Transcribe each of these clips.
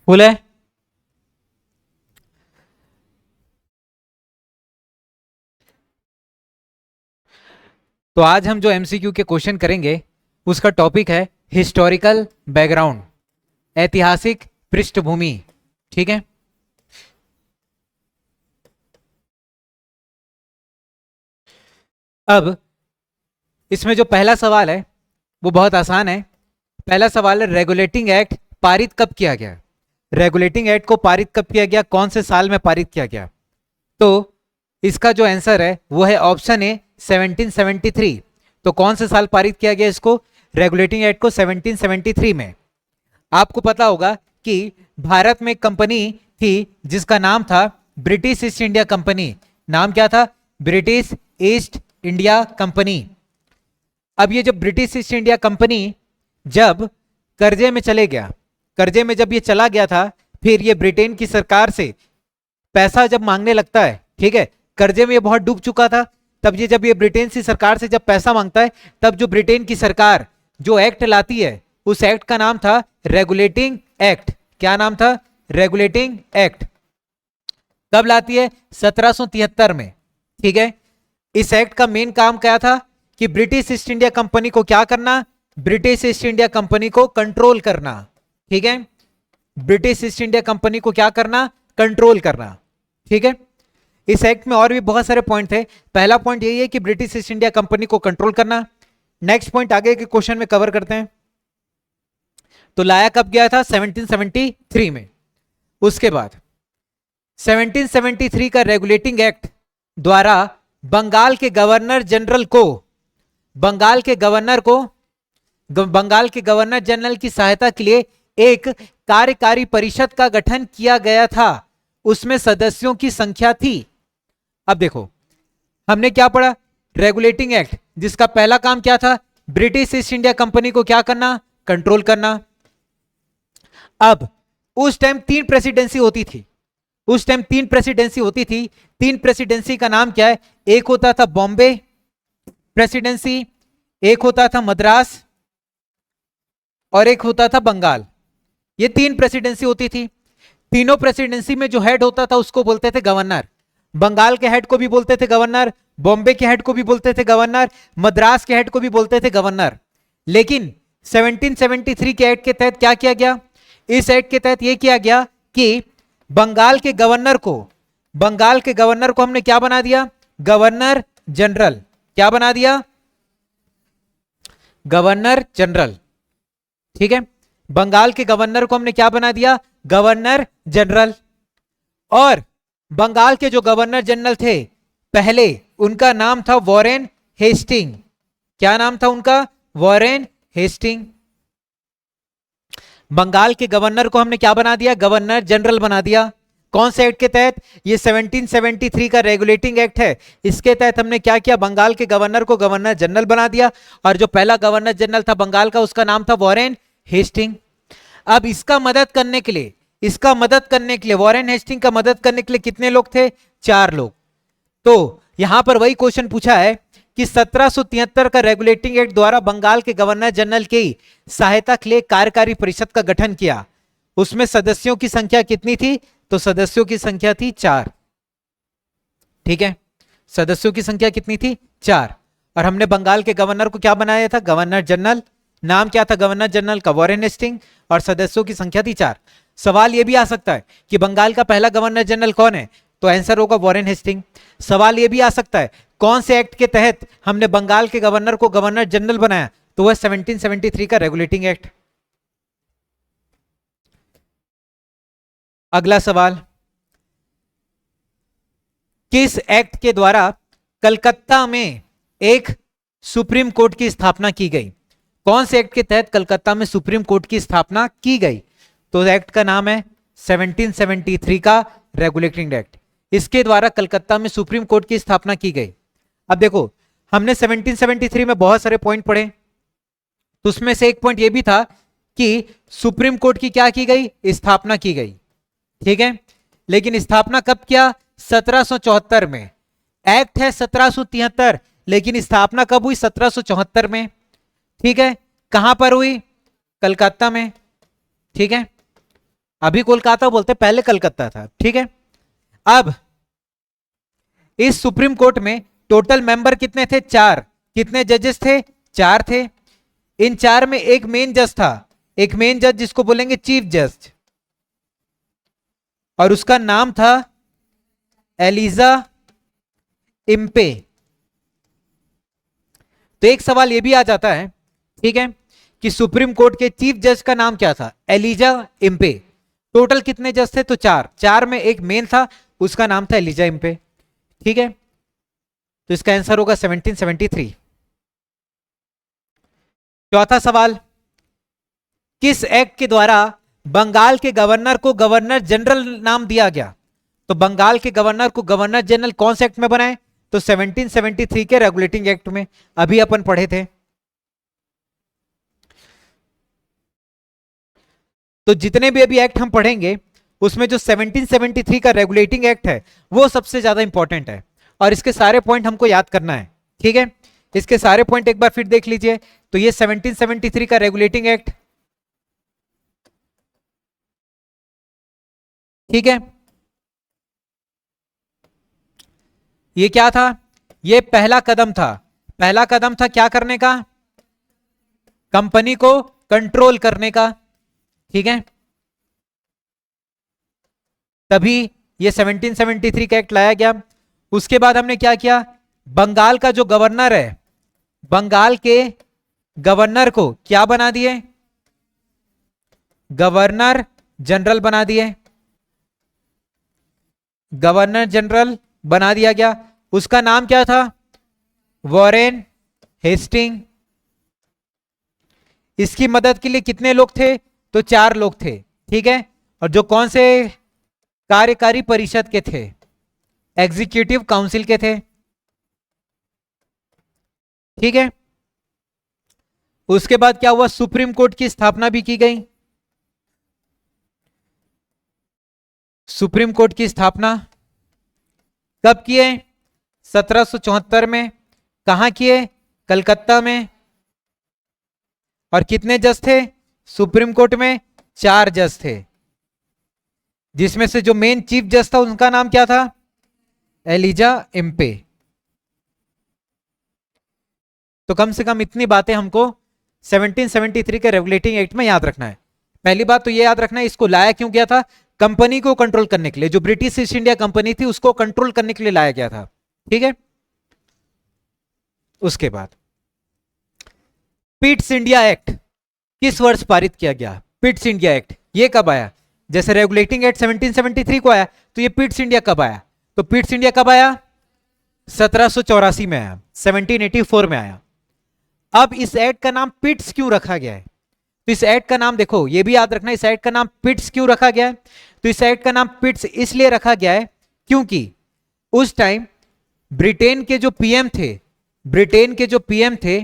Full है। तो आज हम जो एमसीक्यू के क्वेश्चन करेंगे उसका टॉपिक है हिस्टोरिकल बैकग्राउंड, ऐतिहासिक पृष्ठभूमि। ठीक है। अब इसमें जो पहला सवाल है वो बहुत आसान है। पहला सवाल है, रेगुलेटिंग एक्ट पारित कब किया गया? रेगुलेटिंग एक्ट को पारित कब किया गया, कौन से साल में पारित किया गया? तो इसका जो आंसर है वो है ऑप्शन ए 1773। तो कौन से साल पारित किया गया इसको, रेगुलेटिंग एक्ट को? 1773 में। आपको पता होगा कि भारत में एक कंपनी थी जिसका नाम था ब्रिटिश ईस्ट इंडिया कंपनी। नाम क्या था? British east India company. अब ये जब ब्रिटिश ईस्ट इंडिया कंपनी जब कर्जे में चले गया, कर्जे में जब ये चला गया था, फिर ये ब्रिटेन की सरकार से पैसा जब मांगने लगता है, ठीक है, कर्जे में ये बहुत डूब चुका था, तब ये जब ये ब्रिटेन की सरकार से जब पैसा मांगता है, तब जो ब्रिटेन की सरकार जो एक्ट लाती है उस एक्ट का नाम था रेगुलेटिंग एक्ट। क्या नाम था? Regulating act. कब लाती है? 1773 में। ठीक है। इस एक्ट का मेन काम क्या था कि ब्रिटिश ईस्ट इंडिया कंपनी को क्या करना? ब्रिटिश ईस्ट इंडिया कंपनी को कंट्रोल करना। ठीक है। ब्रिटिश ईस्ट इंडिया कंपनी को क्या करना? कंट्रोल करना। ठीक है। इस एक्ट में और भी बहुत सारे पॉइंट थे। पहला पॉइंट यही है कि ब्रिटिश ईस्ट इंडिया कंपनी को कंट्रोल करना। नेक्स्ट पॉइंट आगे के क्वेश्चन में कवर करते हैं। तो लाया कब गया था? 1773 में। उसके बाद 1773 का रेगुलेटिंग एक्ट द्वारा बंगाल के गवर्नर जनरल को, बंगाल के गवर्नर को, बंगाल के गवर्नर जनरल की सहायता के लिए एक कार्यकारी परिषद का गठन किया गया था। उसमें सदस्यों की संख्या थी। अब देखो, हमने क्या पढ़ा? रेगुलेटिंग एक्ट, जिसका पहला काम क्या था? ब्रिटिश ईस्ट इंडिया कंपनी को क्या करना? कंट्रोल करना। अब उस टाइम तीन प्रेसिडेंसी होती थी, उस टाइम तीन प्रेसिडेंसी होती थी। तीन प्रेसिडेंसी का नाम क्या है? एक होता था बॉम्बे प्रेसिडेंसी, एक होता था मद्रास, और एक होता था बंगाल। ये तीन प्रेसिडेंसी होती थी। तीनों प्रेसिडेंसी में जो हेड होता था उसको बोलते थे गवर्नर। बंगाल के हेड को भी बोलते थे गवर्नर, बॉम्बे के हेड को भी बोलते थे गवर्नर, मद्रास के हेड को भी बोलते थे गवर्नर। लेकिन 1773 के एक्ट के तहत क्या किया गया? इस एक्ट के तहत यह किया गया कि बंगाल के गवर्नर को, बंगाल के गवर्नर को हमने क्या बना दिया? Governor general. क्या बना दिया? Governor general. ठीक है। बंगाल के गवर्नर को हमने क्या बना दिया? Governor general. और बंगाल के जो गवर्नर जनरल थे पहले, उनका नाम था वॉरेन हेस्टिंग। क्या नाम था उनका? Warren Hasting. बंगाल के गवर्नर को हमने क्या बना दिया? गवर्नर जनरल बना दिया। कौन से एक्ट के तहत? ये 1773 का रेगुलेटिंग एक्ट है। इसके तहत हमने क्या किया? बंगाल के गवर्नर को गवर्नर जनरल बना दिया। और जो पहला गवर्नर जनरल था बंगाल का, उसका नाम था वॉरेन हेस्टिंग। अब इसका मदद करने के लिए, इसका मदद करने के लिए, वॉरेन हेस्टिंग का मदद करने के लिए कितने लोग थे? 4 लोग। तो यहां पर वही क्वेश्चन पूछा है कि 1773 का रेगुलेटिंग एक्ट द्वारा बंगाल के गवर्नर जनरल की सहायता के लिए कार्यकारी परिषद का गठन किया। उसमें सदस्यों की संख्या कितनी थी? तो सदस्यों की संख्या थी 4। ठीक है। सदस्यों की संख्या कितनी थी? 4। और हमने बंगाल के गवर्नर को क्या बनाया था? Governor general. नाम क्या था गवर्नर जनरल का? Warren Hastings. और सदस्यों की संख्या थी 4। सवाल यह भी आ सकता है कि बंगाल का पहला गवर्नर जनरल कौन है? तो आंसर होगा वॉरेन हेस्टिंग। सवाल यह भी आ सकता है कौन से एक्ट के तहत हमने बंगाल के गवर्नर को गवर्नर जनरल बनाया? तो वह 1773 का रेगुलेटिंग एक्ट। अगला सवाल, किस एक्ट के द्वारा कलकत्ता में एक सुप्रीम कोर्ट की स्थापना की गई? कौन से एक्ट के तहत कलकत्ता में सुप्रीम कोर्ट की स्थापना की गई? तो एक्ट का नाम है 1773 का रेगुलेटिंग एक्ट। इसके द्वारा कलकत्ता में सुप्रीम कोर्ट की स्थापना की गई। अब देखो, हमने 1773 में बहुत सारे पॉइंट पढ़े, तो उसमें से एक पॉइंट यह भी था कि सुप्रीम कोर्ट की क्या की गई? स्थापना की गई। ठीक है। लेकिन स्थापना कब किया? 1774 में। एक्ट है 1773, लेकिन स्थापना कब हुई? 1774 में। ठीक है। कहां पर हुई? कलकत्ता में। ठीक है। अभी कोलकाता बोलते, पहले कलकत्ता था, ठीक है। अब इस सुप्रीम कोर्ट में टोटल मेंबर कितने थे? 4। कितने जजेस थे? 4 थे। इन 4 में एक मेन जज था, एक मेन जज जिसको बोलेंगे चीफ जज, और उसका नाम था एलिजा इम्पे। तो एक सवाल यह भी आ जाता है, ठीक है, कि सुप्रीम कोर्ट के चीफ जज का नाम क्या था? Elijah Impey. टोटल कितने जज थे? तो 4। 4 में एक मेन था, उसका नाम था एलिजा इम्पे, ठीक है। तो इसका आंसर होगा 1773। चौथा सवाल, किस एक्ट के द्वारा बंगाल के गवर्नर को गवर्नर जनरल नाम दिया गया? तो बंगाल के गवर्नर को गवर्नर जनरल कौन से एक्ट में बनाए? तो 1773 के रेगुलेटिंग एक्ट में, अभी अपन पढ़े थे। तो जितने भी अभी एक्ट हम पढ़ेंगे उसमें जो 1773 का रेगुलेटिंग एक्ट है वो सबसे ज्यादा इंपॉर्टेंट है, और इसके सारे पॉइंट हमको याद करना है, ठीक है। इसके सारे पॉइंट एक बार फिर देख लीजिए। तो ये 1773 का रेगुलेटिंग एक्ट, ठीक है, ये क्या था? ये पहला कदम था। पहला कदम था क्या करने का? कंपनी को कंट्रोल करने का, ठीक है। तभी ये 1773 का एक्ट लाया गया। उसके बाद हमने क्या किया? बंगाल का जो गवर्नर है, बंगाल के गवर्नर को क्या बना दिए? गवर्नर जनरल बना दिए, गवर्नर जनरल बना दिया गया। उसका नाम क्या था? Warren Hastings. इसकी मदद के लिए कितने लोग थे? तो 4 लोग थे, ठीक है। और जो कौन से कार्यकारी परिषद के थे? एग्जीक्यूटिव काउंसिल के थे, ठीक है। उसके बाद क्या हुआ? सुप्रीम कोर्ट की स्थापना भी की गई। सुप्रीम कोर्ट की स्थापना कब किए? 1774 में। कहां किए? कलकत्ता में। और कितने जज थे सुप्रीम कोर्ट में? 4 जज थे, जिसमें से जो मेन चीफ जज था उनका नाम क्या था? Elijah Impey. तो कम से कम इतनी बातें हमको 1773 के रेगुलेटिंग एक्ट में याद रखना है। पहली बात तो ये याद रखना है, इसको लाया क्यों गया था? कंपनी को कंट्रोल करने के लिए। जो ब्रिटिश ईस्ट इंडिया कंपनी थी उसको कंट्रोल करने के लिए लाया गया था, ठीक है। उसके बाद पिट्स इंडिया एक्ट किस वर्ष पारित किया गया? पिट्स इंडिया एक्ट ये कब आया? जैसे रेगुलेटिंग एक्ट 1773 को आया, तो ये पिट्स इंडिया कब आया? तो पिट्स इंडिया कब आया? 1784 में आया, 1784 में आया। अब इस एक्ट का नाम पिट्स क्यों रखा गया है? तो इस एक्ट का नाम देखो, ये भी याद रखना, इस एक्ट का नाम पिट्स क्यों रखा गया है? तो इस एक्ट का नाम पिट्स इसलिए रखा गया है क्योंकि उस टाइम ब्रिटेन के जो पीएम थे, ब्रिटेन के जो पीएम थे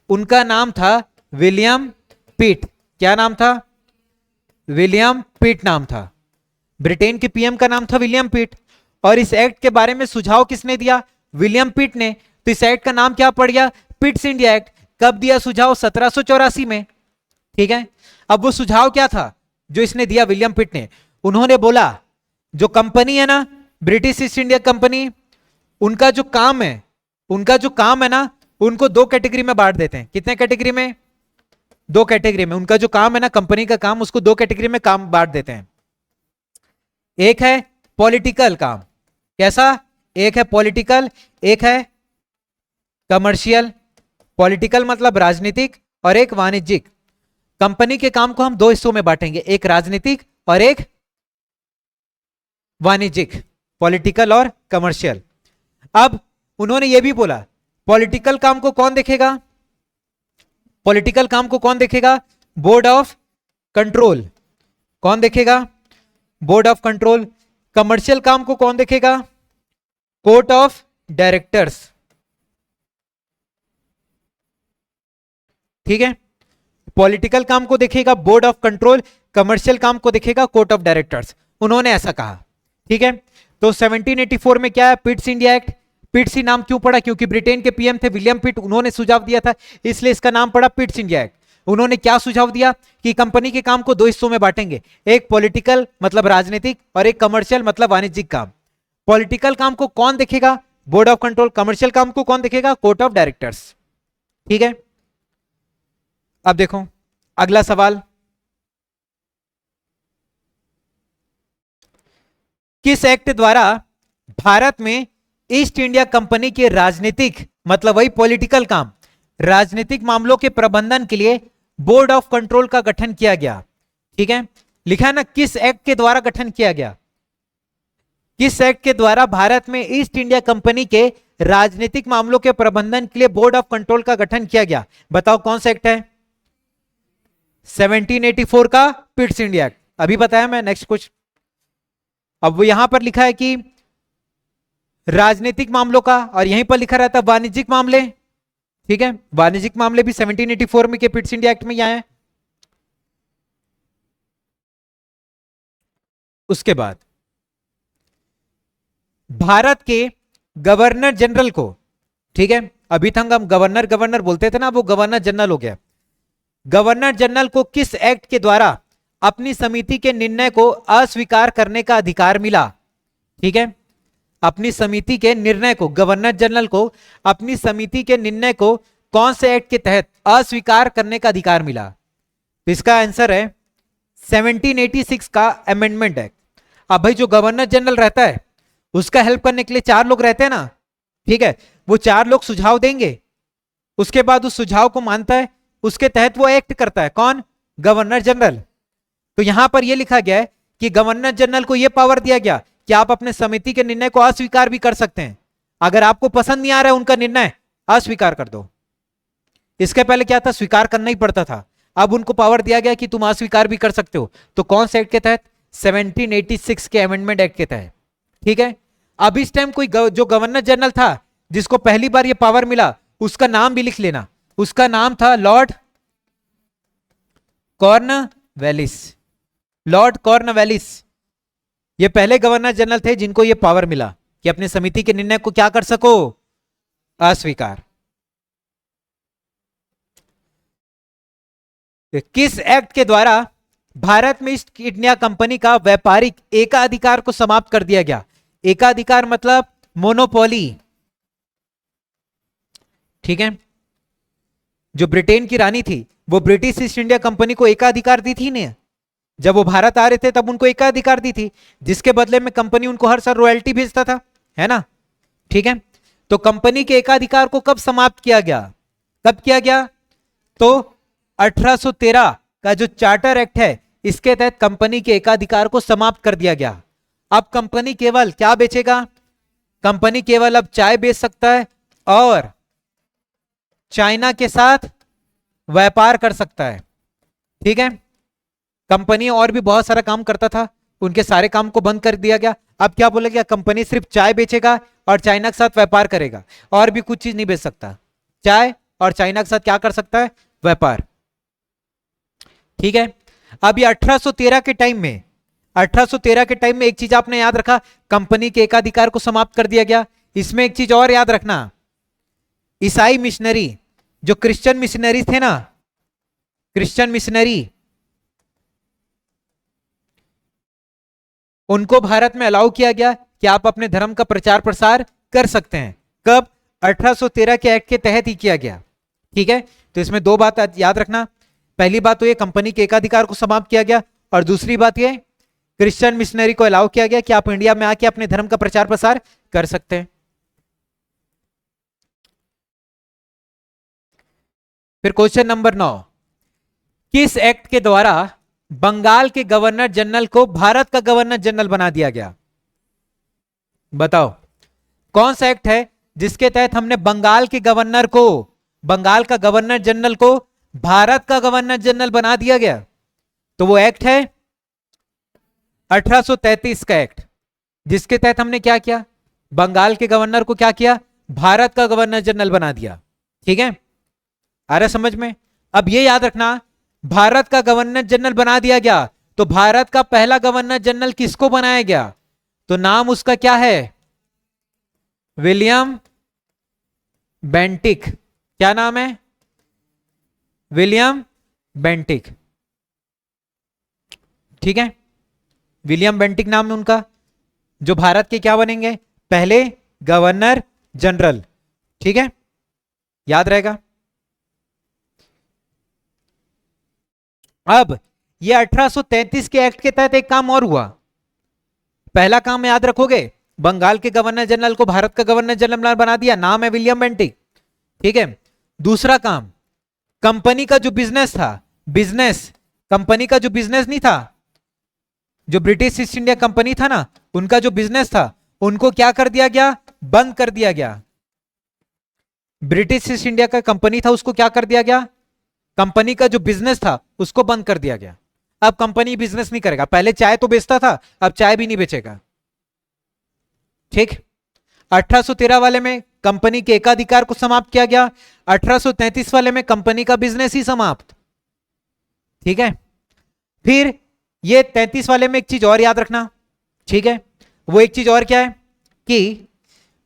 उनका नाम था विलियम पिट। क्या नाम था? विलियम पिट नाम था। ब्रिटेन के पीएम का नाम था विलियम पिट, और इस एक्ट के बारे में सुझाव किसने दिया? विलियम पिट ने। तो इस एक्ट का नाम क्या पड़ गया? Pitt's India act. कब दिया सुझाव? 1784 में, ठीक है। अब वो सुझाव क्या था जो इसने दिया विलियम पिट ने? उन्होंने बोला जो कंपनी है ना, ब्रिटिश ईस्ट इंडिया कंपनी, उनका जो काम है, उनका जो काम है ना, उनको 2 कैटेगरी में बांट देते हैं। कितने कैटेगरी में? 2 कैटेगरी में। उनका जो काम है ना, कंपनी का काम, उसको 2 कैटेगरी में काम बांट देते हैं। एक है पॉलिटिकल काम। कैसा? एक है पॉलिटिकल, एक है कमर्शियल। पॉलिटिकल मतलब राजनीतिक, और एक वाणिज्यिक। कंपनी के काम को हम 2 हिस्सों में बांटेंगे, एक राजनीतिक और एक वाणिज्यिक, पॉलिटिकल और कमर्शियल। अब उन्होंने यह भी बोला पॉलिटिकल काम को कौन देखेगा? पॉलिटिकल काम को कौन देखेगा? Board of control. कौन देखेगा? Board of control. कमर्शियल काम को कौन देखेगा? कोर्ट ऑफ डायरेक्टर्स, ठीक है। पॉलिटिकल काम को देखेगा बोर्ड ऑफ कंट्रोल, कमर्शियल काम को देखेगा कोर्ट ऑफ डायरेक्टर्स। उन्होंने ऐसा कहा, ठीक है। तो 1784 में क्या है? Pitt's India act. पिट्स ही नाम क्यों पड़ा? क्योंकि ब्रिटेन के पीएम थे विलियम पिट, उन्होंने सुझाव दिया था, इसलिए इसका नाम पड़ा पिट्स इंडिया एक्ट। उन्होंने क्या सुझाव दिया कि कंपनी के काम को दो हिस्सों में बांटेंगे, एक पॉलिटिकल मतलब राजनीतिक और एक कमर्शियल मतलब वाणिज्यिक काम। पॉलिटिकल काम को कौन देखेगा? Board of control. कमर्शियल काम को कौन देखेगा? Court of directors. ठीक है, अब देखो अगला सवाल, किस एक्ट द्वारा भारत में ईस्ट इंडिया कंपनी के राजनीतिक मतलब वही पॉलिटिकल काम, राजनीतिक मामलों के प्रबंधन के लिए बोर्ड ऑफ कंट्रोल का गठन किया गया? ठीक है, लिखा है ना, किस एक्ट के द्वारा गठन किया गया? किस एक्ट के द्वारा भारत में ईस्ट इंडिया कंपनी के राजनीतिक मामलों के प्रबंधन के लिए बोर्ड ऑफ कंट्रोल का गठन किया गया? बताओ कौन सा एक्ट है? 1784 का पिट्स इंडिया एक्ट, अभी बताया मैं। नेक्स्ट कुछ, अब वो यहां पर लिखा है कि राजनीतिक मामलों का, और यहीं पर लिखा रहता वाणिज्यिक मामले। ठीक है, वाणिज्यिक मामले भी 1784 में के पिट्स इंडिया एक्ट में ही आए हैं। उसके बाद भारत के गवर्नर जनरल को, ठीक है, अभी तक हम गवर्नर गवर्नर बोलते थे ना, वो गवर्नर जनरल हो गया। गवर्नर जनरल को किस एक्ट के द्वारा अपनी समिति के निर्णय को अस्वीकार करने का अधिकार मिला? ठीक है, अपनी समिति के निर्णय को, गवर्नर जनरल को अपनी समिति के निर्णय को कौन से एक्ट के तहत अस्वीकार करने का अधिकार मिला? तो इसका आंसर है 1786 का अमेंडमेंट एक्ट। अब भाई जो गवर्नर जनरल रहता है उसका हेल्प करने के लिए चार लोग रहते हैं ना, ठीक है, वो चार लोग सुझाव देंगे, उसके बाद उस सुझाव को मानता है, उसके तहत वो एक्ट करता है। कौन? Governor general. तो यहां पर यह लिखा गया है कि गवर्नर जनरल को यह पावर दिया गया कि आप अपने समिति के निर्णय को अस्वीकार भी कर सकते हैं। अगर आपको पसंद नहीं आ रहा है उनका निर्णय, अस्वीकार कर दो। इसके पहले क्या था? स्वीकार करना ही पड़ता था। अब उनको पावर दिया गया कि तुम अस्वीकार भी कर सकते हो। तो कौन से एक्ट के तहत? 1786 के अमेंडमेंट एक्ट के तहत। ठीक है, अब इस टाइम कोई जो गवर्नर जनरल था जिसको पहली बार ये पावर मिला, उसका नाम भी लिख लेना। उसका नाम था लॉर्ड कॉर्नवेलिस। लॉर्ड कॉर्नवेलिस ये पहले गवर्नर जनरल थे जिनको ये पावर मिला कि अपने समिति के निर्णय को क्या कर सको? अस्वीकार। किस एक्ट के द्वारा भारत में ईस्ट इंडिया कंपनी का व्यापारिक एकाधिकार को समाप्त कर दिया गया? एकाधिकार मतलब मोनोपोली। ठीक है, जो ब्रिटेन की रानी थी वो ब्रिटिश ईस्ट इंडिया कंपनी को एकाधिकार दी थी ना, जब वो भारत आ रहे थे तब उनको एकाधिकार दी थी, जिसके बदले में कंपनी उनको हर साल रॉयल्टी भेजता था, है ना। ठीक है, तो कंपनी के एकाधिकार को कब समाप्त किया गया? कब किया गया? तो 1813 का जो चार्टर एक्ट है इसके तहत कंपनी के एकाधिकार को समाप्त कर दिया गया। अब कंपनी केवल क्या बेचेगा? कंपनी केवल अब चाय बेच सकता है और चाइना के साथ व्यापार कर सकता है। ठीक है, कंपनी और भी बहुत सारा काम करता था, उनके सारे काम को बंद कर दिया गया। अब क्या बोला गया? कंपनी सिर्फ चाय बेचेगा और चाइना के साथ व्यापार करेगा, और भी कुछ चीज नहीं बेच सकता। चाय और चाइना के साथ क्या कर सकता है? व्यापार। ठीक है, अब ये 1813 के टाइम में, 1813 के टाइम में एक चीज आपने याद रखा, कंपनी के एकाधिकार को समाप्त कर दिया गया। इसमें एक चीज और याद रखना, ईसाई मिशनरी, जो क्रिश्चियन मिशनरी थे ना, क्रिश्चियन मिशनरी, उनको भारत में अलाउ किया गया कि आप अपने धर्म का प्रचार प्रसार कर सकते हैं। कब? 1813 के एक्ट के तहत ही किया गया। ठीक है, तो इसमें दो बात याद रखना। पहली बात तो ये कंपनी के एकाधिकार को समाप्त किया गया, और दूसरी बात ये क्रिश्चियन मिशनरी को अलाउ किया गया कि आप इंडिया में आके अपने धर्म का प्रचार प्रसार कर सकते हैं। फिर क्वेश्चन नंबर 9, किस एक्ट के द्वारा बंगाल के गवर्नर जनरल को भारत का गवर्नर जनरल बना दिया गया? बताओ कौन सा एक्ट है जिसके तहत हमने बंगाल के गवर्नर को, बंगाल का गवर्नर जनरल को भारत का गवर्नर जनरल बना दिया गया? तो वो एक्ट है 1833 का एक्ट, जिसके तहत हमने क्या किया? बंगाल के गवर्नर को क्या किया? भारत का गवर्नर जनरल बना दिया। ठीक है, आ रहा समझ में? अब ये याद रखना, भारत का गवर्नर जनरल बना दिया गया, तो भारत का पहला गवर्नर जनरल किसको बनाया गया? तो नाम उसका क्या है? William Bentinck. क्या नाम है? विलियम बेंटिक, ठीक है, विलियम बेंटिक नाम है उनका, जो भारत के क्या बनेंगे, पहले गवर्नर जनरल, ठीक है, याद रहेगा। अब ये 1833 के एक्ट के तहत एक काम और हुआ। पहला काम याद रखोगे, बंगाल के गवर्नर जनरल को भारत का गवर्नर जनरल बना दिया, नाम है विलियम बेंटिक, ठीक है। दूसरा काम, कंपनी का जो बिजनेस था, बिजनेस, कंपनी का जो बिजनेस नहीं था, जो ब्रिटिश ईस्ट इंडिया कंपनी था ना, उनका जो बिजनेस था, उनको क्या कर दिया गया, बंद कर दिया गया। ब्रिटिश ईस्ट इंडिया का कंपनी था, उसको क्या कर दिया गया, कंपनी का जो बिजनेस था उसको बंद कर दिया गया। अब कंपनी बिजनेस नहीं करेगा, पहले चाय तो बेचता था, अब चाय भी नहीं बेचेगा, ठीक। 1813 वाले में कंपनी के एकाधिकार को समाप्त किया गया, 1833 वाले में कंपनी का बिजनेस ही समाप्त, ठीक है। फिर ये 33 वाले में एक चीज और याद रखना, ठीक है, वो एक चीज और क्या है कि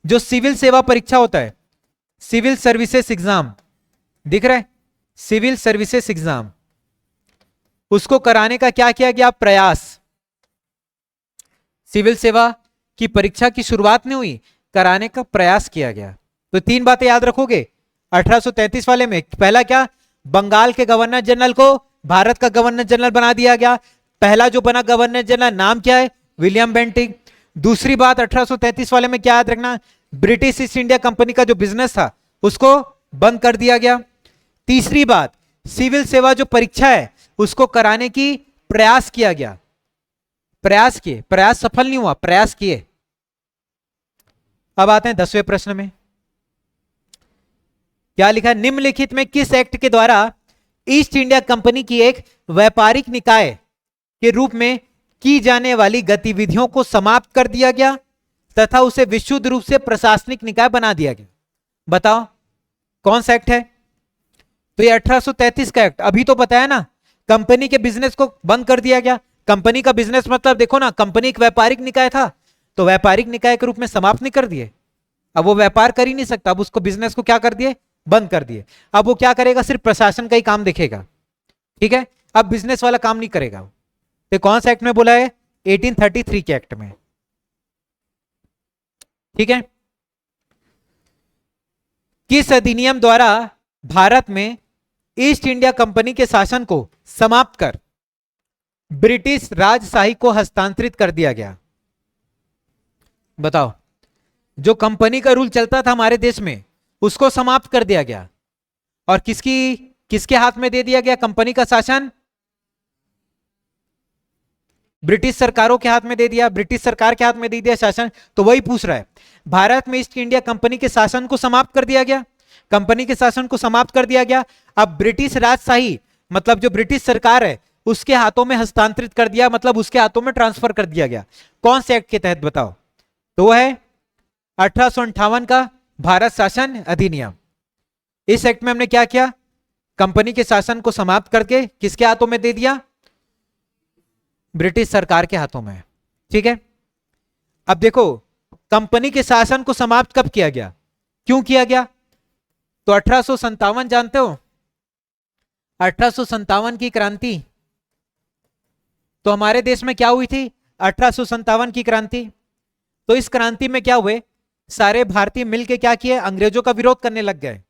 जो सिविल सेवा परीक्षा होता है, सिविल सर्विसेज एग्जाम, दिख रहा है, सिविल सर्विसेज एग्जाम, उसको कराने का क्या किया गया, प्रयास। सिविल सेवा की परीक्षा की शुरुआत नहीं हुई, कराने का प्रयास किया गया। तो तीन बातें याद रखोगे 1833 वाले में। पहला क्या, बंगाल के गवर्नर जनरल को भारत का गवर्नर जनरल बना दिया गया, पहला जो बना गवर्नर जनरल नाम क्या है, विलियम बेंटिक। दूसरी बात 1833 वाले में क्या याद रखना, ब्रिटिश ईस्ट इंडिया कंपनी का जो बिजनेस था उसको बंद कर दिया गया। तीसरी बात, सिविल सेवा जो परीक्षा है उसको कराने की प्रयास किया गया, प्रयास किए, प्रयास सफल नहीं हुआ, प्रयास किए। अब आते हैं 10वें प्रश्न में, क्या लिखा है, निम्नलिखित में किस एक्ट के द्वारा ईस्ट इंडिया कंपनी की एक व्यापारिक निकाय के रूप में की जाने वाली गतिविधियों को समाप्त कर दिया गया तथा उसे विशुद्ध रूप से प्रशासनिक निकाय बना दिया गया। बताओ कौन सा एक्ट है। तो ये 1833 का एक्ट, अभी तो बताया ना, कंपनी के बिजनेस को बंद कर दिया गया। कंपनी का बिजनेस मतलब देखो ना, कंपनी एक व्यापारिक निकाय था, तो व्यापारिक निकाय के रूप में समाप्त नहीं कर दिए, अब वो व्यापार कर ही नहीं सकता, अब उसको बिजनेस को क्या कर दिए, बंद कर दिए। अब वो क्या करेगा, सिर्फ प्रशासन का ही काम देखेगा, ठीक है, अब बिजनेस वाला काम नहीं करेगा। तो कौन सा एक्ट में बोला है, 1833 के एक्ट में, ठीक है। किस अधिनियम द्वारा भारत में ईस्ट इंडिया कंपनी के शासन को समाप्त कर ब्रिटिश राजशाही को हस्तांतरित कर दिया गया। बताओ, जो कंपनी का रूल चलता था हमारे देश में उसको समाप्त कर दिया गया और किसके हाथ में दे दिया गया कंपनी का शासन, ब्रिटिश सरकारों के हाथ में दे दिया, ब्रिटिश सरकार के हाथ में दे दिया शासन। तो वही पूछ रहा है, भारत में ईस्ट इंडिया कंपनी के शासन को समाप्त कर दिया गया, कंपनी के शासन को समाप्त कर दिया गया, अब ब्रिटिश राजशाही मतलब जो ब्रिटिश सरकार है उसके हाथों में हस्तांतरित कर दिया, मतलब उसके हाथों में ट्रांसफर कर दिया गया। कौन से एक्ट के तहत बताओ, तो वो है 1858 का भारत शासन अधिनियम। इस एक्ट में हमने क्या किया, कंपनी के शासन को समाप्त करके किसके हाथों में दे दिया, ब्रिटिश सरकार के हाथों में, ठीक है। अब देखो कंपनी के शासन को समाप्त कब किया गया, क्यों किया गया, तो 1857 जानते हो, 1857 की क्रांति, तो हमारे देश में क्या हुई थी, 1857 की क्रांति। तो इस क्रांति में क्या हुए, सारे भारतीय मिलके क्या किए, अंग्रेजों का विरोध करने लग गए,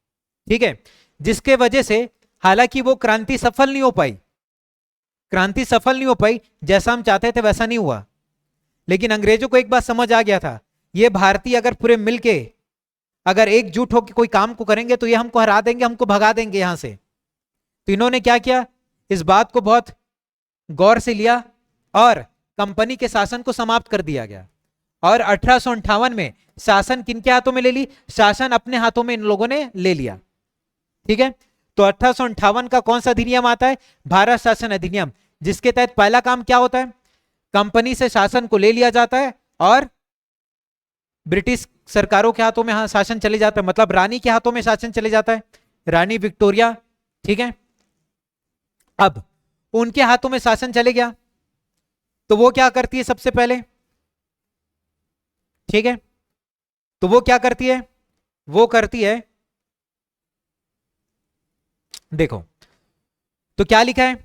ठीक है, जिसके वजह से हालांकि वो क्रांति सफल नहीं हो पाई, क्रांति सफल नहीं हो पाई, जैसा हम चाहते थे वैसा नहीं हुआ, लेकिन अंग्रेजों को एक बात समझ आ गया था, ये भारतीय अगर पूरे मिलके अगर एकजुट होकर कोई काम को करेंगे तो ये हमको हरा देंगे, हमको भगा देंगे यहां से। तो इन्होंने क्या किया, इस बात को बहुत गौर से लिया और कंपनी के शासन को समाप्त कर दिया गया। और 1858 में शासन किनके हाथों में ले ली, शासन अपने हाथों में इन लोगों ने ले लिया, ठीक है। तो 1858 का कौन सा अधिनियम आता है, भारत शासन अधिनियम, जिसके तहत पहला काम क्या होता है, कंपनी से शासन को ले लिया जाता है और ब्रिटिश सरकारों के हाथों में शासन चले जाता है, मतलब रानी के हाथों में शासन चले जाता है, रानी विक्टोरिया, ठीक है। अब उनके हाथों में शासन चले गया तो वो क्या करती है सबसे पहले, ठीक है, तो वो क्या करती है, वो करती है, देखो तो क्या लिखा है,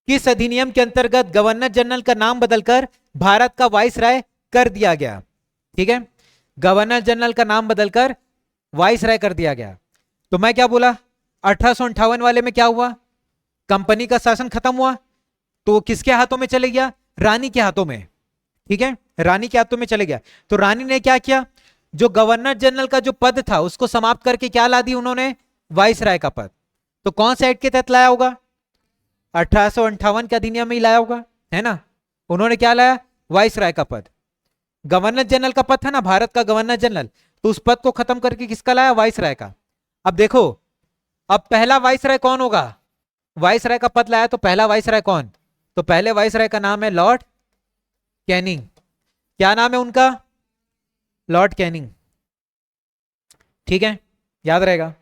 किस अधिनियम के अंतर्गत गवर्नर जनरल का नाम बदलकर भारत का वाइसराय कर दिया गया। ठीक है, गवर्नर जनरल का नाम बदलकर वाइसराय कर दिया गया। तो मैं क्या बोला, 1858 वाले में क्या हुआ, कंपनी का शासन खत्म हुआ, तो किसके हाथों में चले गया, रानी के हाथों में। ठीक है, रानी के हाथों में चले गया। तो रानी ने क्या किया, जो गवर्नर जनरल का जो पद था उसको समाप्त करके क्या ला दी उन्होंने, वाइसराय का पद। तो कौन से एक्ट के तहत लाया होगा, 1858 के अधिनियम में ही लाया होगा, है ना। उन्होंने क्या लाया, वाइसराय का पद। गवर्नर जनरल का पद था ना, भारत का गवर्नर जनरल, तो उस पद को खत्म करके किसका लाया, वाइसराय का। अब देखो, अब पहला वाइसराय कौन होगा, वाइसराय का पद लाया तो पहला वाइसराय कौन, तो पहले वाइसराय का नाम है लॉर्ड कैनिंग। क्या नाम है उनका, लॉर्ड कैनिंग। ठीक है, याद रहेगा।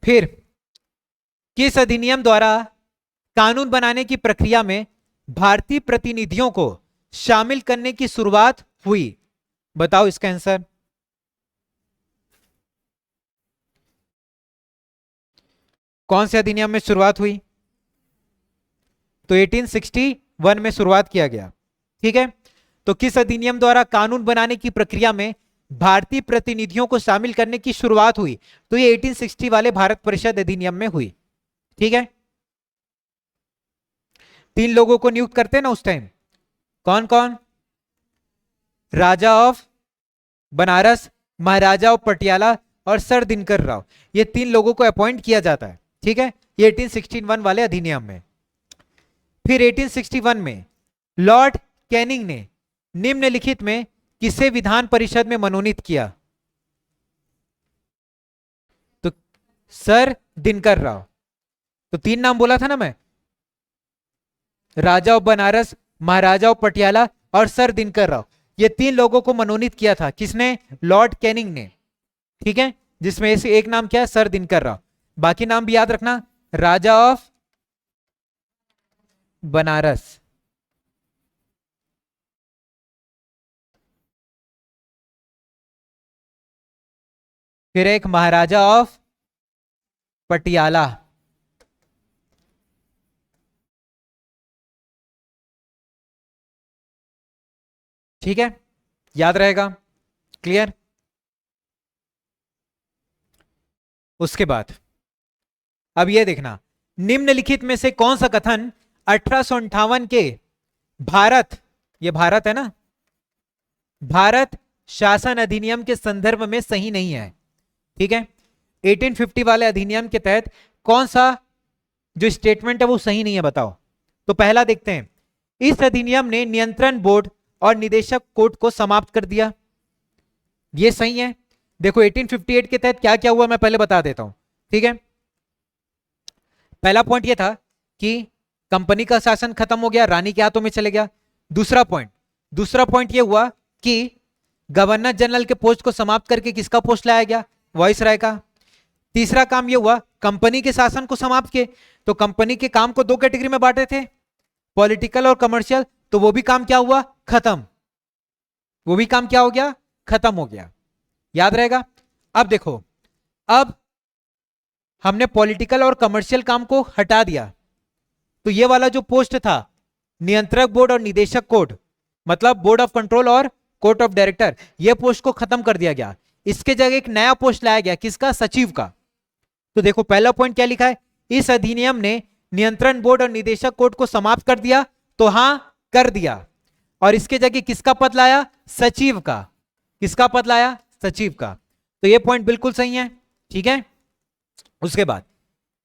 फिर किस अधिनियम द्वारा कानून बनाने की प्रक्रिया में भारतीय प्रतिनिधियों को शामिल करने की शुरुआत हुई, बताओ इसका आंसर। कौन से अधिनियम में शुरुआत हुई, तो 1861 में शुरुआत किया गया। ठीक है, तो किस अधिनियम द्वारा कानून बनाने की प्रक्रिया में भारतीय प्रतिनिधियों को शामिल करने की शुरुआत हुई, तो ये 1860 वाले भारत परिषद अधिनियम में हुई। ठीक है, 3 लोगों को नियुक्त करते हैं ना उस टाइम, कौन कौन, राजा ऑफ बनारस, महाराजा ऑफ पटियाला और सर दिनकर राव, ये 3 लोगों को अपॉइंट किया जाता है। ठीक है, ये 1861 वाले अधिनियम में। फिर 1861 में लॉर्ड कैनिंग ने निम्नलिखित में किसे विधान परिषद में मनोनीत किया, तो सर दिनकर राव। तो 3 नाम बोला था ना मैं, राजा ऑफ बनारस, महाराजा ऑफ पटियाला और सर दिनकर राव, ये 3 लोगों को मनोनीत किया था, किसने, लॉर्ड कैनिंग ने। ठीक है, जिसमें से एक नाम क्या है, सर दिनकर राव, बाकी नाम भी याद रखना, राजा ऑफ बनारस, फिर एक महाराजा ऑफ पटियाला। ठीक है, याद रहेगा, क्लियर। उसके बाद अब यह देखना, निम्नलिखित में से कौन सा कथन 1858 के भारत, ये भारत है ना, भारत शासन अधिनियम के संदर्भ में सही नहीं है। ठीक है, 1850 वाले अधिनियम के तहत कौन सा जो स्टेटमेंट है वो सही नहीं है, बताओ। तो पहला देखते हैं, इस अधिनियम ने नियंत्रण बोर्ड और निदेशक कोर्ट को समाप्त कर दिया, ये सही है। देखो 1858 के तहत क्या क्या हुआ मैं पहले बता देता हूं। ठीक है, पहला पॉइंट ये था कि कंपनी का शासन खत्म हो गया, रानी के हाथों में चले गया। दूसरा पॉइंट ये हुआ कि गवर्नर जनरल के पोस्ट को समाप्त करके किसका पोस्ट लाया गया, वाइसराय का। तीसरा काम ये हुआ, कंपनी के शासन को समाप्त किए, तो कंपनी के काम को 2 कैटेगरी में बांटे थे, पॉलिटिकल और कमर्शियल, तो वो भी काम क्या हुआ, खत्म, वो भी काम क्या हो गया, खत्म हो गया, याद रहेगा। अब देखो, अब हमने पॉलिटिकल और कमर्शियल काम को हटा दिया, तो ये वाला जो पोस्ट था, नियंत्रक बोर्ड और निदेशक कोर्ट, मतलब बोर्ड ऑफ कंट्रोल और कोर्ट ऑफ डायरेक्टर, ये पोस्ट को खत्म कर दिया गया। इसके जगह एक नया पोस्ट लाया गया, किसका, सचिव का। तो देखो पहला पॉइंट क्या लिखा है, इस अधिनियम ने नियंत्रण बोर्ड और निदेशक कोर्ट को समाप्त कर दिया, तो हां कर दिया, और इसके जगह किसका पद लाया, सचिव का। किसका पद लाया, सचिव का। तो ये पॉइंट बिल्कुल सही है। ठीक है, उसके बाद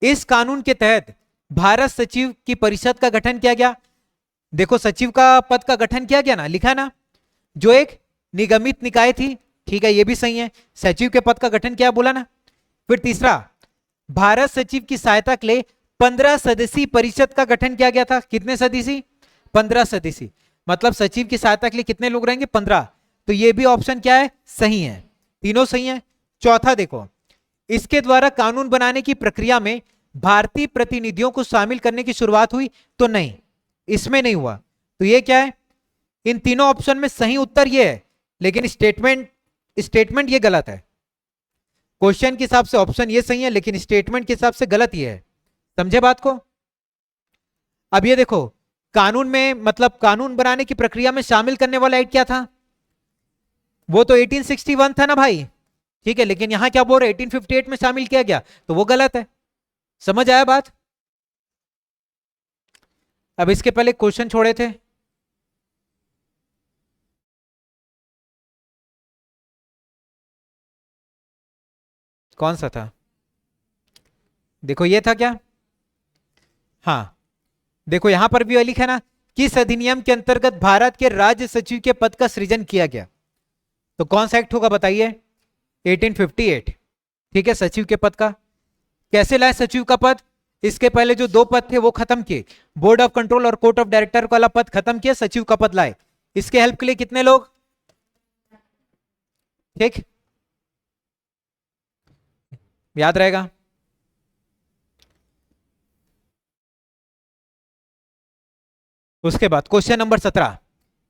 इस कानून के तहत भारत सचिव की परिषद का गठन किया गया। देखो सचिव का पद का गठन किया गया ना, लिखा ना, जो एक निगमित निकाय थी। ठीक है, ये भी सही है, सचिव के पद का गठन किया बोला ना। फिर तीसरा, भारत सचिव की सहायता के लिए 15 सदस्यीय परिषद का गठन किया गया था। कितने सदस्यीय, 15 सदस्यीय, मतलब सचिव की सहायता के लिए कितने लोग रहेंगे, 15। तो ये भी ऑप्शन क्या है, सही है, तीनों सही है। चौथा देखो, इसके द्वारा कानून बनाने की प्रक्रिया में भारतीय प्रतिनिधियों को शामिल करने की शुरुआत हुई, तो नहीं, इसमें नहीं हुआ। तो ये क्या है, इन तीनों ऑप्शन में सही उत्तर ये है, लेकिन स्टेटमेंट ये गलत है। क्वेश्चन के हिसाब से ऑप्शन ये सही है, लेकिन स्टेटमेंट के हिसाब से गलत ही है। समझे बात को? अब ये देखो, कानून में मतलब कानून बनाने की प्रक्रिया में शामिल करने वाला एक्ट क्या था? वो तो 1861 था ना भाई, ठीक है, लेकिन यहां क्या बोल रहे 1858 में शामिल किया गया, तो वो गलत है। समझ आया बात? अब इसके पहले क्वेश्चन छोड़े थे, कौन सा था? देखो ये था क्या? हाँ, देखो यहां पर भी वही लिखा है ना, किस अधिनियम के अंतर्गत भारत के राज्य सचिव के पद का सृजन किया गया? तो कौन सा एक्ट होगा बताइए? 1858। ठीक है, सचिव के पद का कैसे लाए सचिव का पद? इसके पहले जो दो पद थे वो खत्म किए, बोर्ड ऑफ कंट्रोल और कोर्ट ऑफ डायरेक्टर वाला पद खत्म किया, सचिव का पद लाए। इसके हेल्प के लिए कितने लोग? ठीक, याद रहेगा। उसके बाद क्वेश्चन नंबर 17,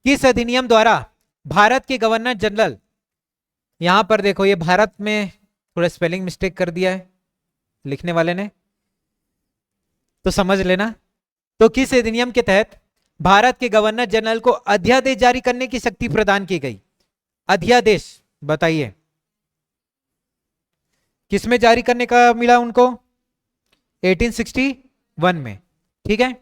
किस अधिनियम द्वारा भारत के गवर्नर जनरल, यहां पर देखो ये भारत में थोड़ा स्पेलिंग मिस्टेक कर दिया है लिखने वाले ने, तो समझ लेना। तो किस अधिनियम के तहत भारत के गवर्नर जनरल को अध्यादेश जारी करने की शक्ति प्रदान की गई? अध्यादेश बताइए, किसमें जारी करने का मिला उनको? 1861 में। ठीक है,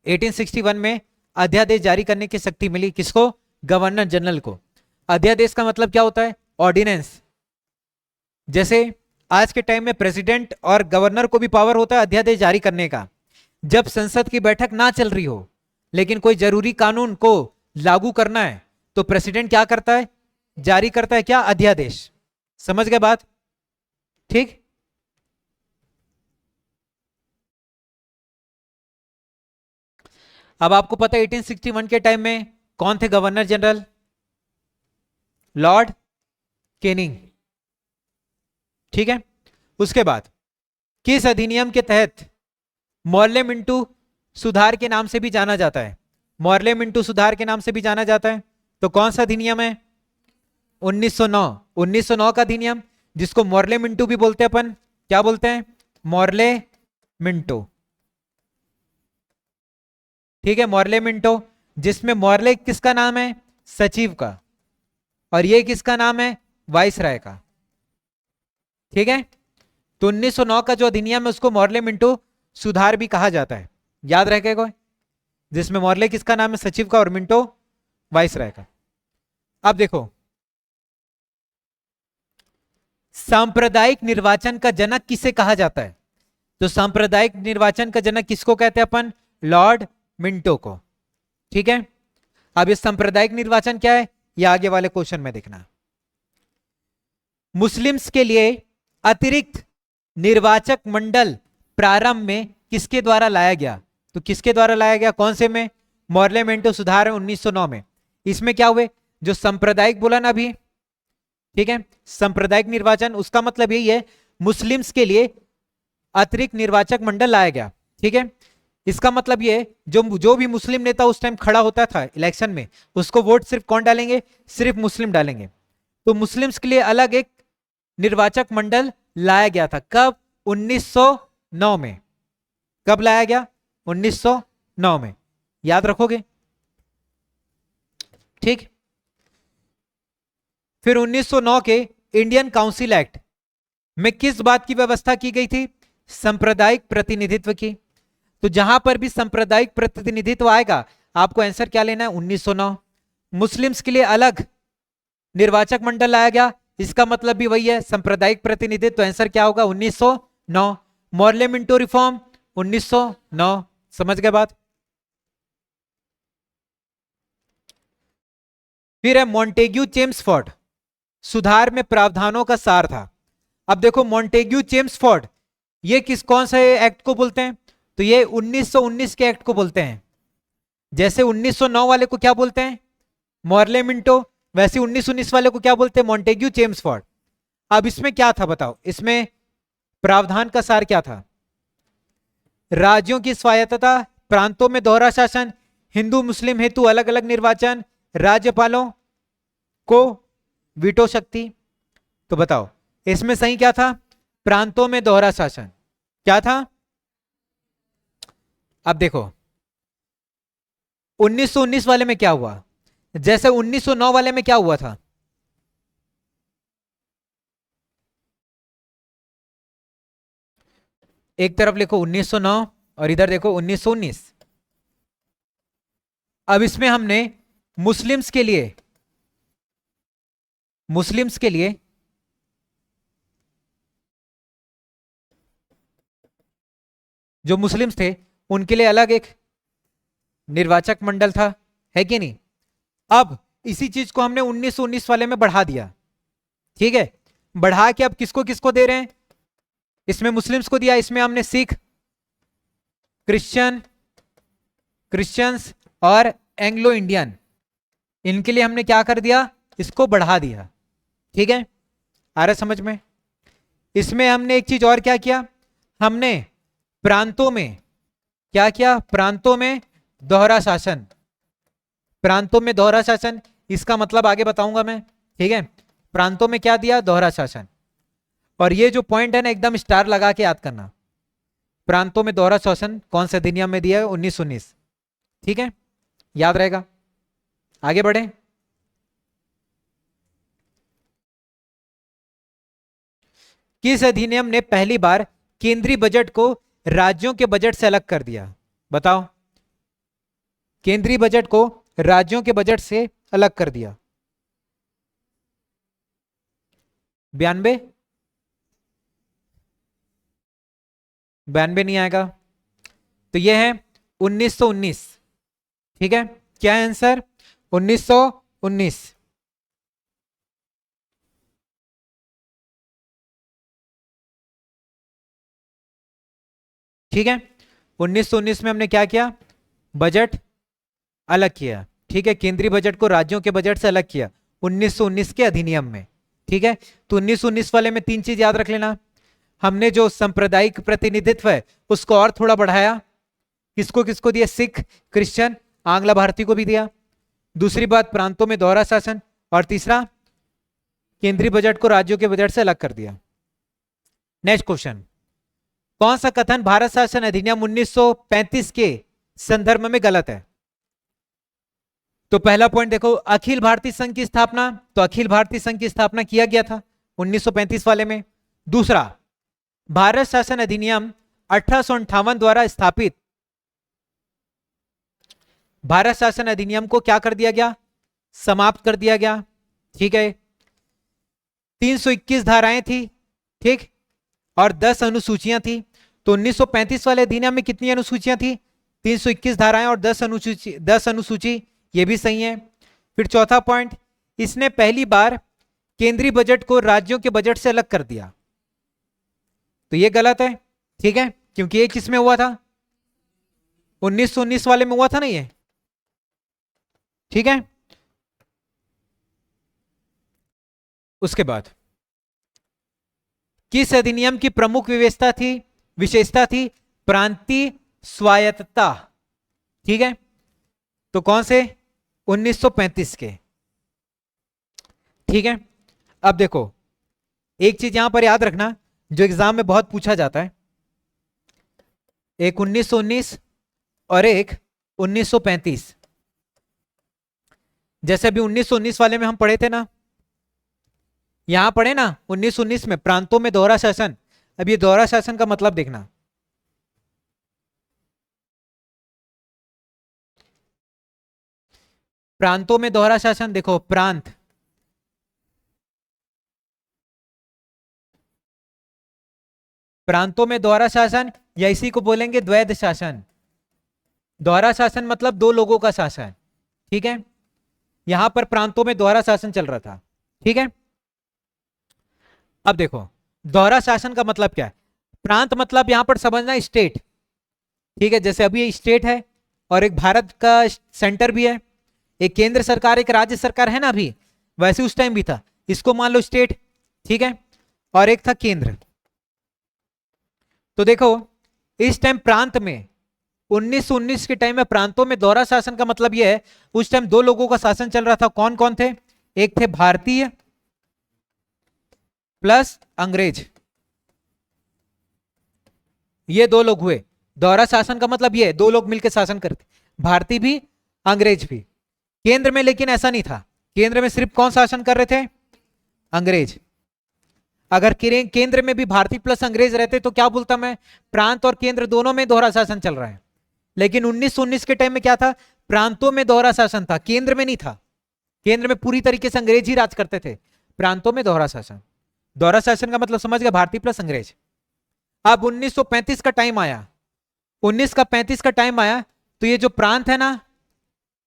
1861 में अध्यादेश जारी करने की शक्ति मिली किसको? गवर्नर जनरल को। अध्यादेश का मतलब क्या होता है? ऑर्डिनेंस। जैसे आज के टाइम में प्रेसिडेंट और गवर्नर को भी पावर होता है अध्यादेश जारी करने का। जब संसद की बैठक ना चल रही हो लेकिन कोई जरूरी कानून को लागू करना है, तो प्रेसिडेंट क्या करता है? जारी करता है क्या? अध्यादेश। समझ गए बात? ठीक, अब आपको पता है 1861 के टाइम में कौन थे गवर्नर जनरल? Lord Canning. ठीक है, उसके बाद किस अधिनियम के तहत मॉर्ले मिंटो सुधार के नाम से भी जाना जाता है? मॉर्ले मिंटो सुधार के नाम से भी जाना जाता है, तो कौन सा अधिनियम है? 1909। 1909 का अधिनियम, जिसको मॉर्ले मिंटो भी बोलते हैं अपन। क्या बोलते हैं? Morley Minto. ठीक है, मॉर्ले मिंटो, जिसमें मॉर्ले किसका नाम है? सचिव का, और ये किसका नाम है? वाइसराय का। ठीक है, तो 1909 का जो अधिनियम है उसको मॉर्ले मिंटो सुधार भी कहा जाता है। याद रखेगा कोई? जिसमें मॉर्ले किसका नाम है? सचिव का, और मिंटो वाइसराय का। अब देखो, सांप्रदायिक निर्वाचन का जनक किसे कहा जाता है? तो सांप्रदायिक निर्वाचन का जनक किसको कहते हैं अपन? लॉर्ड मिंटो को। ठीक है, अब ये सांप्रदायिक निर्वाचन क्या है ये आगे वाले क्वेश्चन में देखना। मुस्लिम्स के लिए अतिरिक्त निर्वाचक मंडल प्रारंभ में किसके द्वारा लाया गया? तो किसके द्वारा लाया गया? कौन से में? मॉर्ले मिंटो सुधार 1909 में। इसमें क्या हुए? जो सांप्रदायिक बोला ना अभी, ठीक है, सांप्रदायिक निर्वाचन, उसका मतलब यही है मुस्लिम्स के लिए अतिरिक्त निर्वाचक मंडल लाया गया। ठीक है, इसका मतलब ये जो भी मुस्लिम नेता उस टाइम खड़ा होता था इलेक्शन में, उसको वोट सिर्फ कौन डालेंगे? सिर्फ मुस्लिम डालेंगे। तो मुस्लिम्स के लिए अलग एक निर्वाचक मंडल लाया गया था। कब? 1909 में। कब लाया गया? 1909 में। याद रखोगे? ठीक, फिर 1909 के इंडियन काउंसिल एक्ट में किस बात की व्यवस्था की गई थी? सांप्रदायिक प्रतिनिधित्व की। तो जहां पर भी सांप्रदायिक प्रतिनिधित्व आएगा आपको आंसर क्या लेना है? 1909। मुस्लिम्स के लिए अलग निर्वाचक मंडल लाया गया, इसका मतलब भी वही है सांप्रदायिक प्रतिनिधित्व, तो आंसर क्या होगा? 1909। Morley Minto reform 1909। समझ गए बात? फिर है मॉन्टेग्यू चेम्सफोर्ड सुधार में प्रावधानों का सार था। अब देखो मॉन्टेग्यू चेम्सफोर्ड ये कौन सा एक्ट को बोलते हैं? तो ये 1919 के एक्ट को बोलते हैं। जैसे 1909 वाले को क्या बोलते हैं? मॉर्ले मिंटो, वैसे 1919 वाले को क्या बोलते हैं? Montagu Chelmsford. अब इसमें क्या था बताओ? इसमें प्रावधान का सार क्या था? राज्यों की स्वायत्तता, प्रांतों में दोहरा शासन, हिंदू मुस्लिम हेतु अलग अलग निर्वाचन, राज्यपालों को वीटो शक्ति, तो बताओ इसमें सही क्या था? प्रांतों में दोहरा शासन क्या था? अब देखो 1919 वाले में क्या हुआ, जैसे 1909 वाले में क्या हुआ था? एक तरफ लिखो 1909 और इधर देखो 1919। अब इसमें हमने मुस्लिम्स के लिए जो मुस्लिम्स थे उनके लिए अलग एक निर्वाचक मंडल था, है कि नहीं? अब इसी चीज को हमने 1919 वाले में बढ़ा दिया, ठीक है? बढ़ा के अब किसको किसको दे रहे हैं? इसमें मुस्लिम्स को दिया, इसमें हमने सिख, क्रिश्चियंस और एंग्लो इंडियन, इनके लिए हमने क्या कर दिया? इसको बढ़ा दिया, ठीक है? आ रहा समझ में? इसमें हमने एक चीज और क्या किया, हमने प्रांतों में क्या किया? प्रांतों में दोहरा शासन, प्रांतों में दोहरा शासन, इसका मतलब आगे बताऊंगा मैं, ठीक है? प्रांतों में क्या दिया? दोहरा शासन। और ये जो पॉइंट है ना एकदम स्टार लगा के याद करना, प्रांतों में दोहरा शासन कौन से अधिनियम में दिया है? 1919, ठीक है? याद रहेगा। आगे बढ़े। किस अधिनियम ने पहली बार केंद्रीय बजट को राज्यों के बजट से अलग कर दिया? बताओ, केंद्रीय बजट को राज्यों के बजट से अलग कर दिया। 92 नहीं आएगा, तो यह है 1919, ठीक है? क्या है आंसर? 1919। ठीक है, 1919 में हमने क्या किया? बजट अलग किया, ठीक है? केंद्रीय बजट को राज्यों के बजट से अलग किया 1919 के अधिनियम में, ठीक है? तो 1919 वाले में तीन चीज याद रख लेना, हमने जो सांप्रदायिक प्रतिनिधित्व है उसको और थोड़ा बढ़ाया, किसको किसको दिया? सिख, क्रिश्चियन, आंग्ला भारतीय को भी दिया। दूसरी बात, प्रांतों में दोहरा शासन, और तीसरा, केंद्रीय बजट को राज्यों के बजट से अलग कर दिया। नेक्स्ट क्वेश्चन, कौन सा कथन भारत शासन अधिनियम 1935 के संदर्भ में गलत है? तो पहला पॉइंट देखो, अखिल भारतीय संघ की स्थापना, तो अखिल भारतीय संघ की स्थापना किया गया था 1935 वाले में। दूसरा, भारत शासन अधिनियम 1858 द्वारा स्थापित भारत शासन अधिनियम को क्या कर दिया गया? समाप्त कर दिया गया, ठीक है? 321 धाराएं थी, ठीक, और 10 अनुसूचियां थी। तो 1935 वाले अधिनियम में कितनी अनुसूचियां थी? 321 धाराएं और 10 अनुसूची, ये भी सही है। फिर चौथा पॉइंट, इसने पहली बार केंद्रीय बजट को राज्यों के बजट से अलग कर दिया, तो ये गलत है, ठीक है? क्योंकि ये किसमें हुआ था? 1919 वाले में हुआ था ना ये, ठीक है? उसके बाद किस अधिनियम की प्रमुख विशेषता थी? प्रांतीय स्वायत्तता, ठीक है? तो कौन से? 1935 के, ठीक है? अब देखो एक चीज यहां पर याद रखना जो एग्जाम में बहुत पूछा जाता है, एक 1919 और एक 1935। जैसे अभी 1919 वाले में हम पढ़े थे ना, यहां पढ़े ना 1919 में प्रांतों में दोहरा शासन। अब ये दोहरा शासन का मतलब देखना, प्रांतों में दोहरा शासन, देखो प्रांतों में दोहरा शासन, या इसी को बोलेंगे द्वैध शासन। दोहरा शासन मतलब दो लोगों का शासन, ठीक है? यहां पर प्रांतों में दोहरा शासन चल रहा था, ठीक है? अब देखो दोहरा शासन का मतलब क्या है? प्रांत मतलब यहां पर समझना स्टेट, ठीक है? जैसे अभी ये स्टेट है और एक भारत का सेंटर भी है, एक केंद्र सरकार एक राज्य सरकार है ना, अभी वैसे उस टाइम भी था, इसको मान लो स्टेट, ठीक है? और एक था केंद्र। तो देखो इस टाइम प्रांत में 1919 के टाइम में प्रांतों में दोहरा शासन का मतलब यह है उस टाइम दो लोगों का शासन चल रहा था। कौन कौन थे? एक थे भारतीय प्लस अंग्रेज, ये दो लोग हुए। दोहरा शासन का मतलब ये दो लोग मिलकर शासन करते, भारतीय भी अंग्रेज भी। केंद्र में लेकिन ऐसा नहीं था, केंद्र में सिर्फ कौन शासन कर रहे थे? अंग्रेज। अगर केंद्र में भी भारतीय प्लस अंग्रेज रहते तो क्या बोलता मैं? प्रांत और केंद्र दोनों में दोहरा शासन चल रहा है। लेकिन 1919 के टाइम में क्या था? प्रांतों में दोहरा शासन था, केंद्र में नहीं था। केंद्र में पूरी तरीके से अंग्रेज ही राज करते थे, प्रांतों में दोहरा शासन। दोहरा शासन का मतलब समझ गया, भारतीय प्लस अंग्रेज। अब 1935 का टाइम आया, 1935 का टाइम आया तो ये जो प्रांत है ना,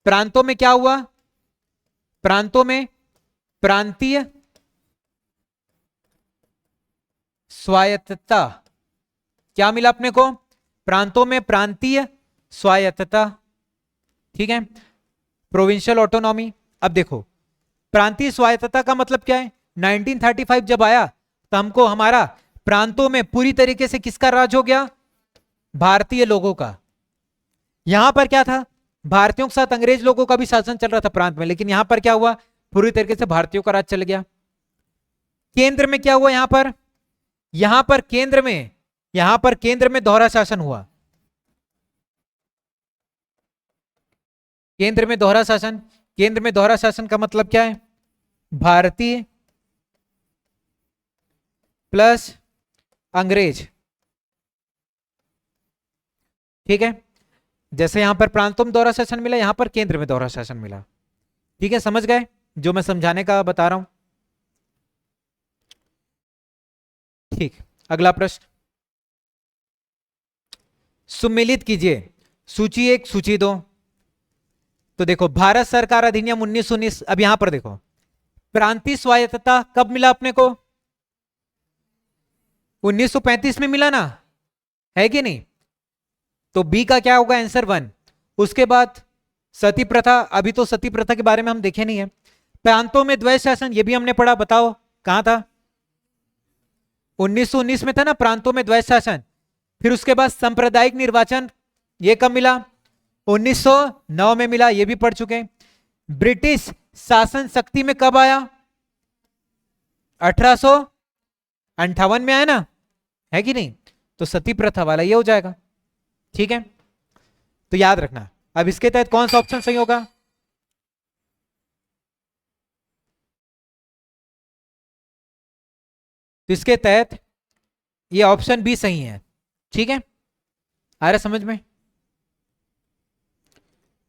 प्रांतों में क्या हुआ? प्रांतों में प्रांतीय स्वायत्तता, क्या मिला अपने को? प्रांतों में प्रांतीय स्वायत्तता, ठीक है, प्रोविंशियल ऑटोनॉमी। अब देखो प्रांतीय स्वायत्तता का मतलब क्या है? 1935 जब आया तो हमको हमारा प्रांतों में पूरी तरीके से किसका राज हो गया? भारतीय लोगों का। यहां पर क्या था? भारतीयों के साथ अंग्रेज लोगों का भी शासन चल रहा था प्रांत में, लेकिन यहां पर क्या हुआ? पूरी तरीके से भारतीयों का राज चल गया। केंद्र में क्या हुआ? यहां पर केंद्र में दोहरा शासन हुआ। केंद्र में दोहरा शासन, केंद्र में दोहरा शासन का मतलब क्या है? भारतीय प्लस अंग्रेज, ठीक है। जैसे यहां पर प्रांतों में दोहरा शासन मिला, यहां पर केंद्र में दोहरा शासन मिला, ठीक है। समझ गए जो मैं समझाने का बता रहा हूं? ठीक, अगला प्रश्न सुमेलित कीजिए सूची 1 सूची 2। तो देखो भारत सरकार अधिनियम 1919, अब यहां पर देखो प्रांतीय स्वायत्तता कब मिला अपने को? 1935 में मिला ना, है कि नहीं? तो बी का क्या होगा? आंसर 1। उसके बाद सती प्रथा, अभी तो सती प्रथा के बारे में हम देखे नहीं है। प्रांतों में द्वैत शासन, ये भी हमने पढ़ा, बताओ कहां था? 1919 में था ना प्रांतों में द्वैत शासन। फिर उसके बाद सांप्रदायिक निर्वाचन, ये कब मिला? 1909 में मिला, ये भी पढ़ चुके हैं। ब्रिटिश शासन शक्ति में कब आया? 1858 में आया ना, है कि नहीं? तो सती प्रथा वाला ये हो जाएगा, ठीक है। तो याद रखना, अब इसके तहत कौन सा ऑप्शन सही होगा? तो इसके तहत ये ऑप्शन बी सही है, ठीक है। आ रहा समझ में?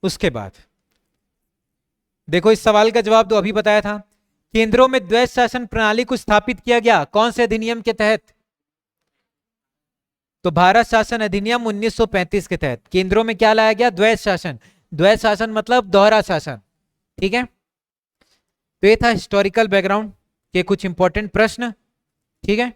उसके बाद देखो इस सवाल का जवाब तो अभी बताया था। केंद्रों में द्वैत शासन प्रणाली को स्थापित किया गया कौन से अधिनियम के तहत? तो भारत शासन अधिनियम 1935 के तहत केंद्रों में क्या लाया गया? द्वैत शासन। द्वैत शासन मतलब दोहरा शासन, ठीक है। तो ये था हिस्टोरिकल बैकग्राउंड के कुछ इंपॉर्टेंट प्रश्न, ठीक है।